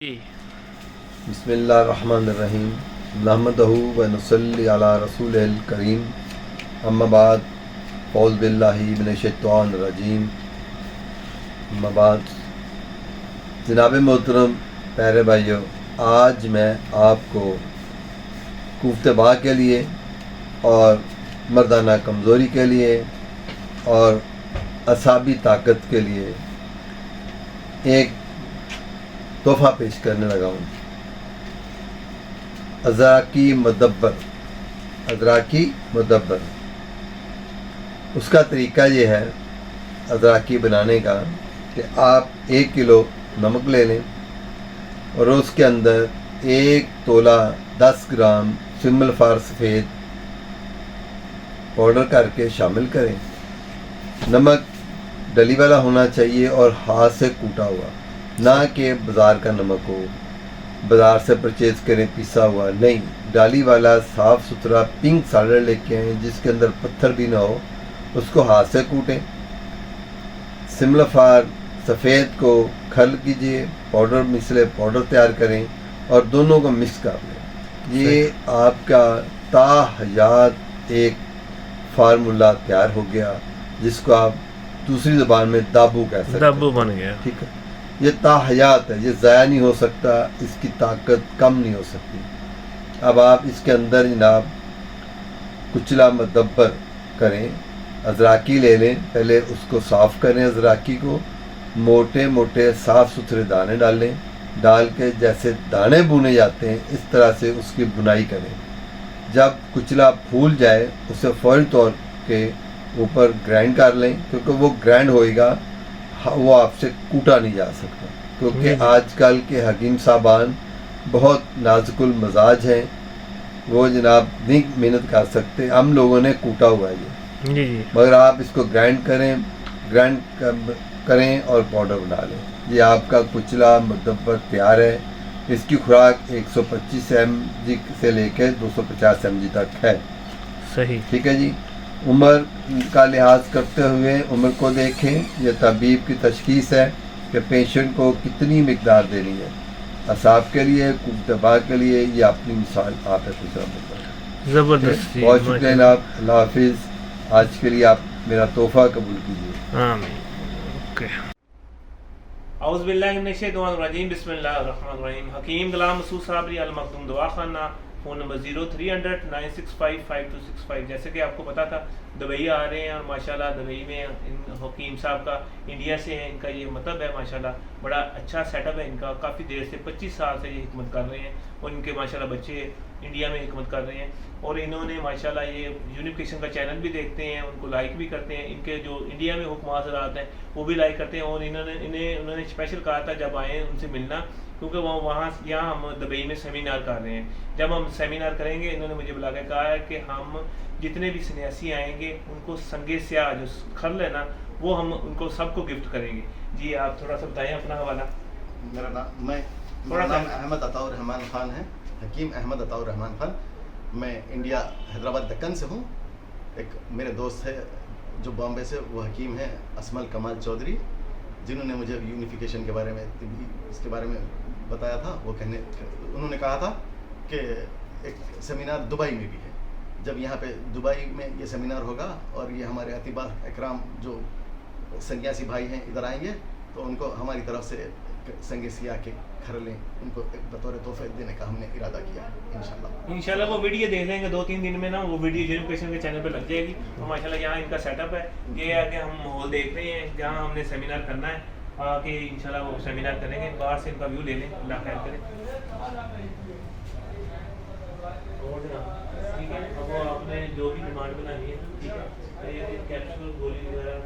बिस्मिल्लाहिर्रहमानिर्रहीम नहमदहु व नसल्ली अला रसूलिल करीम अम्मा बाद औज़ु बिल्लाहि मिनश्शैतानिर रजीम अम्मा बाद। जनाब मोहतरम प्यारे भाइयों, आज मैं आपको कुफ्तबा के लिए और मर्दाना कमज़ोरी के लिए और असाबी ताकत के लिए एक तोहफ़ा पेश करने लगा हूँ। अज़राकी मुदब्बर। उसका तरीका ये है अज़राकी बनाने का कि आप 1 किलो नमक ले लें और उसके अंदर 1 तोला 10 ग्राम सिमल फार सफ़ेद पाउडर करके शामिल करें। नमक डली वाला होना चाहिए और हाथ से कूटा हुआ, ना कि बाज़ार का नमक हो, बाज़ार से परचेज़ करें पिसा हुआ नहीं। डाली वाला साफ़ सुथरा पिंक साल्ट लेके आएँ जिसके अंदर पत्थर भी ना हो, उसको हाथ से कूटें। सिमलफार सफ़ेद को खल कीजिए, पाउडर मिसले पाउडर तैयार करें और दोनों को मिक्स कर लें। ये आपका ताहयात एक फार्मूला तैयार हो गया, जिसको आप दूसरी ज़बान में दाबू कह सकते हैं। दाबू बन गया, ठीक है। ये ताहयात है, ये ज़ाया नहीं हो सकता, इसकी ताकत कम नहीं हो सकती। अब आप इसके अंदर जनाब कुचला मुदब्बर करें, अज़राकी ले लें, पहले उसको साफ़ करें। अज़राकी को मोटे मोटे साफ़ सुथरे दाने डालें, डाल के जैसे दाने भुने जाते हैं इस तरह से उसकी बुनाई करें। जब कुचला फूल जाए उसे फ़ौरी तौर के ऊपर ग्राइंड कर लें, क्योंकि वो ग्राइंड होएगा, वो आपसे कूटा नहीं जा सकता। क्योंकि आजकल के हकीम साहबान बहुत नाजुकुल मजाज हैं, वो जनाब नहीं मेहनत कर सकते। हम लोगों ने कूटा हुआ है ये, मगर आप इसको ग्राइंड करें और पाउडर बना लें। ये आपका कुचला मुदब्बर तैयार है। इसकी खुराक 125 mg से लेकर 250 mg तक है। सही, ठीक है जी। उम्र का लिहाज करते हुए उम्र को देखें। यह तबीब की तशखीस है कि पेशेंट को कितनी मिकदार देनी है। असाब के लिए, कुफ्तबा के लिए ये अपनी मिसाल आप है। ज़बरदस्त, बहुत शुक्रिया जनाब। अल्लाह हाफिज़। आज के लिए आप मेरा तोहफ़ा कबूल कीजिए। आमीन। ओके। औज़ु बिल्लाहि मिनश शैतानिर रजीम, बिस्मिल्लाहिर रहमानिर रहीम। हकीम गुलाम मसूद साबरी अल मखदूम दवाखाना, फ़ोन नंबर 0300 965 5265। जैसे कि आपको पता था दुबई आ रहे हैं और माशाल्लाह दुबई में इन हकीम साहब का इंडिया से है, इनका ये मतलब है माशाल्लाह बड़ा अच्छा सेटअप है इनका। काफ़ी देर से 25 साल से ये हिकमत कर रहे हैं और इनके माशाल्लाह बच्चे इंडिया में हिकमत कर रहे हैं। और इन्होंने माशाल्लाह ये यूनिफिकेशन का चैनल भी देखते हैं, उनको लाइक भी करते हैं। इनके जो इंडिया में हुक्म हज़रात हैं वो भी लाइक करते हैं। और उन्होंने स्पेशल कहा था जब आए उनसे मिलना, क्योंकि वो यहाँ हम दुबई में सेमिनार कर रहे हैं। जब हम सेमिनार करेंगे, इन्होंने मुझे बुला के कहा है कि हम जितने भी सन्यासी आएंगे उनको संगे स्याह जो खल है ना, वो हम उनको सबको गिफ्ट करेंगे। जी आप थोड़ा सा बताएं अपना हवाला। मेरा नाम अहमद अताउर रहमान ख़ान है, हकीम अहमद अताउर रहमान ख़ान। मैं इंडिया हैदराबाद दक्कन से हूँ। एक मेरे दोस्त है जो बॉम्बे से, वो हकीम है असमल कमाल चौधरी, जिन्होंने मुझे यूनिफिकेशन के बारे में, इसके बारे में बताया था। उन्होंने कहा था कि एक सेमिनार दुबई में भी है। जब यहाँ पे दुबई में ये सेमिनार होगा और ये हमारे अतिबा इकराम जो सन्यासी भाई हैं इधर आएंगे, तो उनको हमारी तरफ से संगे सिया के खरलें उनको बतौर तोहफे देने का हमने इरादा किया। इंशाल्लाह वो वीडियो देख लेंगे 2-3 दिन में ना, वो वीडियो यूनिफिकेशन के चैनल पे लग जाएगी। और माशाल्लाह यहाँ इनका सेटअप है, ये आगे हम माहौल देख रहे हैं जहाँ हमने सेमिनार करना है, आके इंशाल्लाह वो सेमिनार करेंगे। बाहर से इनका व्यू ले लें, अल्लाह खैर करे। ठीक है, अब वो आपने जो भी डिमांड बनानी है, ठीक है, कैप्सूल गोली वगैरह